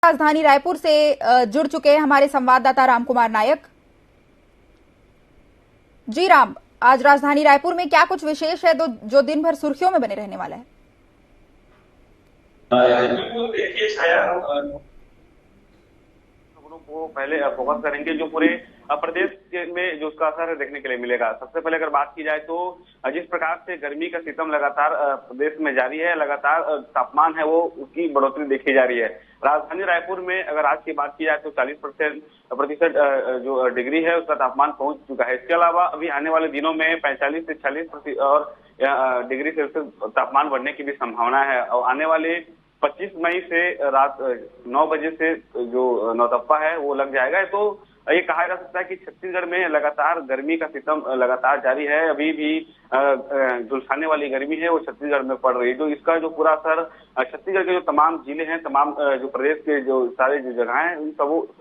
राजधानी रायपुर से जुड़ चुके हैं हमारे संवाददाता राम कुमार नायक। जी राम, आज राजधानी रायपुर में क्या कुछ विशेष है जो दिन भर सुर्खियों में बने रहने वाला है? बिल्कुल देखिए छाया, खबरों को पहले फोकस करेंगे जो पूरे प्रदेश में जो उसका असर है देखने के लिए मिलेगा। सबसे पहले अगर बात की जाए तो जिस प्रकार से गर्मी का सितम लगातार प्रदेश में जारी है, लगातार तापमान है वो उसकी बढ़ोतरी देखी जा रही है। राजधानी रायपुर में अगर आज की बात की जाए तो 40% जो डिग्री है उसका तापमान पहुंच चुका है। इसके अलावा अभी आने वाले दिनों में 45 से 46% और डिग्री सेल्सियस तापमान बढ़ने की भी संभावना है। और आने वाले 25 मई से रात 9 बजे से जो नौतप्पा है वो लग जाएगा। तो ये कहा जा सकता है कि छत्तीसगढ़ में लगातार गर्मी का सितम लगातार जारी है। अभी भी झुलसाने वाली गर्मी है वो छत्तीसगढ़ में पड़ रही है। जो इसका जो पूरा असर छत्तीसगढ़ के जो तमाम जिले हैं, तमाम जो प्रदेश के जो सारे जो जगह हैं, उन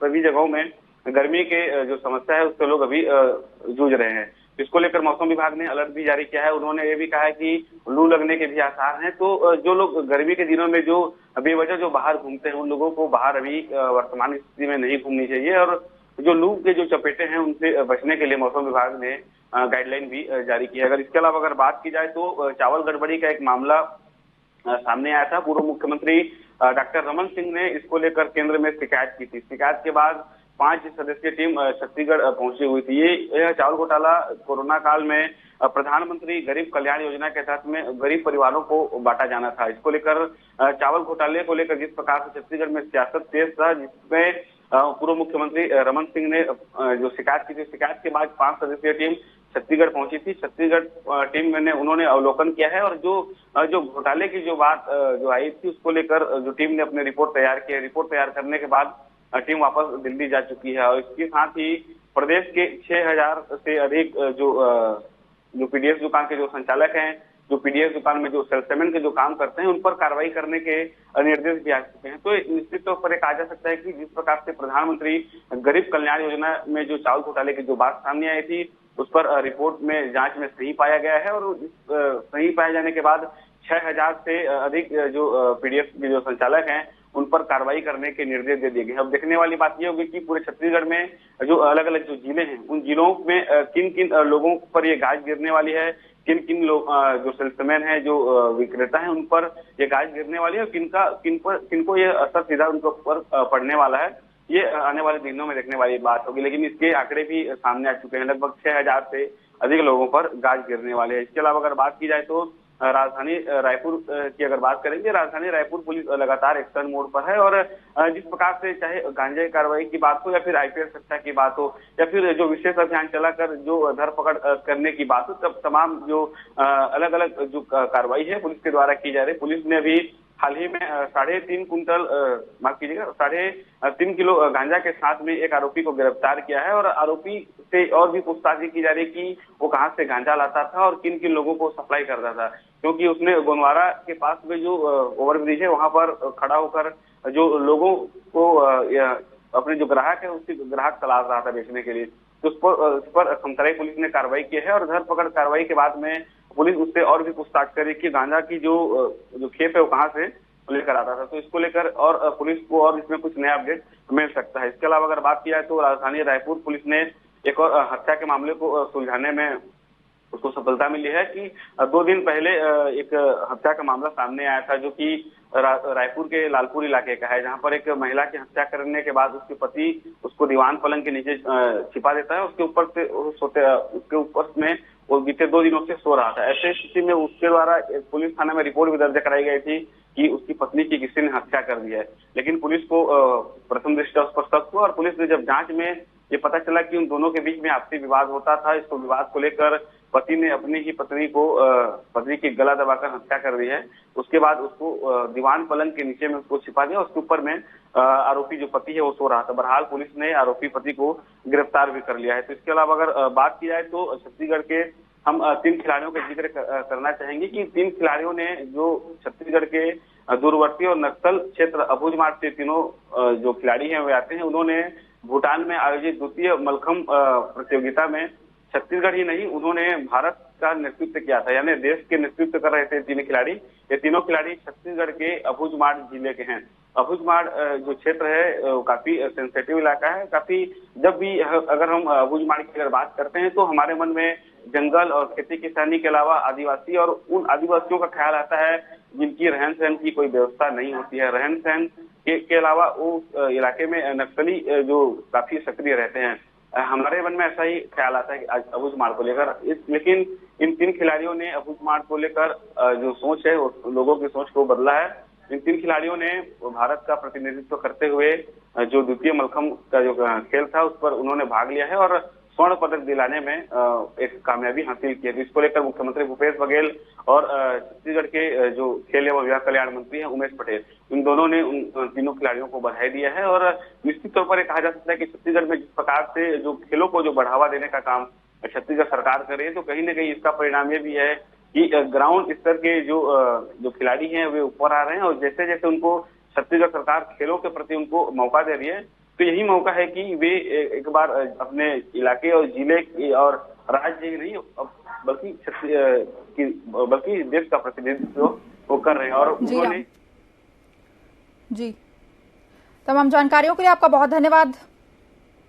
सभी जगहों में गर्मी के जो समस्या है उससे लोग अभी जूझ रहे हैं। इसको लेकर मौसम विभाग ने अलर्ट भी जारी किया है। उन्होंने ये भी कहा है कि लू लगने के भी आसार हैं। तो जो लोग गर्मी के दिनों में जो बेवजह जो बाहर घूमते हैं उन लोगों को बाहर अभी वर्तमान स्थिति में नहीं घूमनी चाहिए। और जो लू के जो चपेटे हैं उनसे बचने के लिए मौसम विभाग ने गाइडलाइन भी जारी की है। अगर इसके अलावा अगर बात की जाए तो चावल गड़बड़ी का एक मामला सामने आया था। पूर्व मुख्यमंत्री डॉक्टर रमन सिंह ने इसको लेकर केंद्र में शिकायत की थी। शिकायत के बाद 5 सदस्यीय टीम छत्तीसगढ़ पहुंची हुई थी। ये चावल घोटाला कोरोना काल में प्रधानमंत्री गरीब कल्याण योजना के तहत में गरीब परिवारों को बांटा जाना था। इसको लेकर चावल घोटाले को लेकर जिस प्रकार से छत्तीसगढ़ में सियासत तेज था, जिसमें पूर्व मुख्यमंत्री रमन सिंह ने जो शिकायत की थी, शिकायत के बाद 5 सदस्यीय टीम छत्तीसगढ़ पहुंची थी। छत्तीसगढ़ टीम में उन्होंने अवलोकन किया है और जो घोटाले की जो बात जो आई थी उसको लेकर जो टीम ने अपनी रिपोर्ट तैयार की है। रिपोर्ट तैयार करने के बाद टीम वापस दिल्ली जा चुकी है। और इसके साथ ही प्रदेश के 6000 से अधिक जो पीडीएस दुकान के जो संचालक हैं, जो पीडीएस दुकान में जो सेल्समैन के जो काम करते हैं, उन पर कार्रवाई करने के निर्देश भी आ चुके हैं। तो निश्चित तौर पर कहा जा सकता है कि जिस प्रकार से प्रधानमंत्री गरीब कल्याण योजना में जो चावल घोटाले की जो बात सामने आई थी उस पर रिपोर्ट में जांच में सही पाया गया है। और सही पाए जाने के बाद 6000 से अधिक जो पीडीएस के जो संचालक हैं उन पर कार्रवाई करने के निर्देश दे दिए गए। अब देखने वाली बात यह होगी कि पूरे छत्तीसगढ़ में जो अलग अलग जो जिले हैं उन जिलों में किन किन लोगों पर ये गाज गिरने वाली है, किन किन लोग जो सेल्समैन है, जो विक्रेता है, उन पर ये गाज गिरने वाली है और किनको ये असर सीधा उनके ऊपर पड़ने वाला है, ये आने वाले दिनों में देखने वाली बात होगी। लेकिन इसके आंकड़े भी सामने आ चुके हैं। लगभग 6000 से अधिक लोगों पर गाज गिरने वाले हैं। इसके अलावा अगर बात की जाए तो राजधानी रायपुर की अगर बात करेंगे, राजधानी रायपुर पुलिस लगातार एक्शन मोड पर है। और जिस प्रकार से चाहे गांजा की कार्रवाई की बात हो या फिर आईपीएस हत्या की बात हो या फिर जो विशेष अभियान चलाकर जो धरपकड़ करने की बात हो, तब तमाम जो अलग अलग जो कार्रवाई है पुलिस के द्वारा की जा रही है। पुलिस ने अभी हाल ही में 3.5 कुंटल माफ कीजिएगा 3.5 किलो गांजा के साथ में एक आरोपी को गिरफ्तार किया है। और आरोपी से और भी पूछताछ की जा रही है कि वो कहां से गांजा लाता था और किन किन लोगों को सप्लाई करता था, क्योंकि उसने गोनवारा के पास में जो ओवरब्रिज है वहां पर खड़ा होकर जो लोगों को अपने जो ग्राहक है उसकी ग्राहक तलाश रहा था बेचने के लिए। तो उस पर खमतराई पुलिस ने कार्रवाई की है। और धरपकड़ कार्रवाई के बाद में पुलिस उससे और भी पूछताछ कर रही कि गांजा की जो खेप है वो कहाँ से लेकर आता था। तो इसको लेकर और पुलिस को और इसमें कुछ नया अपडेट मिल सकता है। इसके अलावा अगर बात की जाए तो राजधानी रायपुर पुलिस ने एक और हत्या के मामले को सुलझाने में उसको सफलता मिली है कि 2 दिन पहले एक हत्या का मामला सामने आया था, जो कि रायपुर के लालपुर इलाके का है, जहां पर एक महिला की हत्या करने के बाद उसके पति उसको दीवान पलंग के नीचे छिपा देता है। उसके ऊपर में वो बीते 2 दिनों से सो रहा था। ऐसे स्थिति में उसके द्वारा पुलिस थाने में रिपोर्ट भी दर्ज कराई गई थी कि उसकी पत्नी की किसी ने हत्या कर दी है। लेकिन पुलिस को प्रथम दृष्टया उस पर शक हुआ और पुलिस ने जब जांच में ये पता चला कि उन दोनों के बीच में आपसी विवाद होता था, इसको विवाद को लेकर पति ने अपनी ही पत्नी की गला दबाकर हत्या कर दी है। उसके बाद उसको दीवान पलंग के नीचे में उसको छिपा दिया। उसके ऊपर में आरोपी जो पति है वो सो रहा था। बहरहाल पुलिस ने आरोपी पति को गिरफ्तार भी कर लिया है। तो इसके अलावा अगर बात की जाए तो छत्तीसगढ़ के हम 3 खिलाड़ियों का जिक्र करना चाहेंगे कि 3 खिलाड़ियों ने जो छत्तीसगढ़ के दूरवर्ती और नक्सल क्षेत्र अबूझमाड़ से तीनों जो खिलाड़ी हैं वे आते हैं। उन्होंने भूटान में आयोजित द्वितीय मलखंभ प्रतियोगिता में छत्तीसगढ़ ही नहीं, उन्होंने भारत का नेतृत्व किया था, यानी देश के नेतृत्व कर रहे थे 3 खिलाड़ी। ये तीनों खिलाड़ी छत्तीसगढ़ के अबूझमाड़ जिले के हैं। अबूझमाड़ जो क्षेत्र है वो काफी सेंसिटिव इलाका है। काफी जब भी अगर हम अबूझमाड़ की अगर बात करते हैं तो हमारे मन में जंगल और खेती किसानी के अलावा आदिवासी और उन आदिवासियों का ख्याल आता है जिनकी रहन सहन की कोई व्यवस्था नहीं होती है। रहन सहन के अलावा वो इलाके में नक्सली जो काफी सक्रिय रहते हैं। हमारे मन में ऐसा ही ख्याल आता है कि आज अबूझमाड़ को लेकर लेकिन इन 3 खिलाड़ियों ने अबूझमाड़ को लेकर जो सोच है वो लोगों की सोच को बदला है। इन 3 खिलाड़ियों ने भारत का प्रतिनिधित्व करते हुए जो द्वितीय मलखंभ का जो खेल था उस पर उन्होंने भाग लिया है और स्वर्ण पदक दिलाने में एक कामयाबी हासिल की है। तो इसको लेकर मुख्यमंत्री भूपेश बघेल और छत्तीसगढ़ के जो खेल एवं युवा कल्याण मंत्री हैं उमेश पटेल, इन दोनों ने उन तीनों खिलाड़ियों को बधाई दिया है। और निश्चित तौर पर ये कहा जा सकता है कि छत्तीसगढ़ में जिस प्रकार से जो खेलों को जो बढ़ावा देने का काम छत्तीसगढ़ सरकार कर रही है तो कहीं न कहीं इसका परिणाम ये भी है कि ग्राउंड स्तर के जो खिलाड़ी हैं वे ऊपर आ रहे हैं। और जैसे जैसे उनको छत्तीसगढ़ सरकार खेलों के प्रति उनको मौका दे रही है तो यही मौका है कि वे एक बार अपने इलाके और जिले और राज्य ही नहीं बल्कि देश का प्रतिनिधित्व वो कर रहे हैं। और उन्होंने जी तमाम जानकारियों के लिए आपका बहुत धन्यवाद।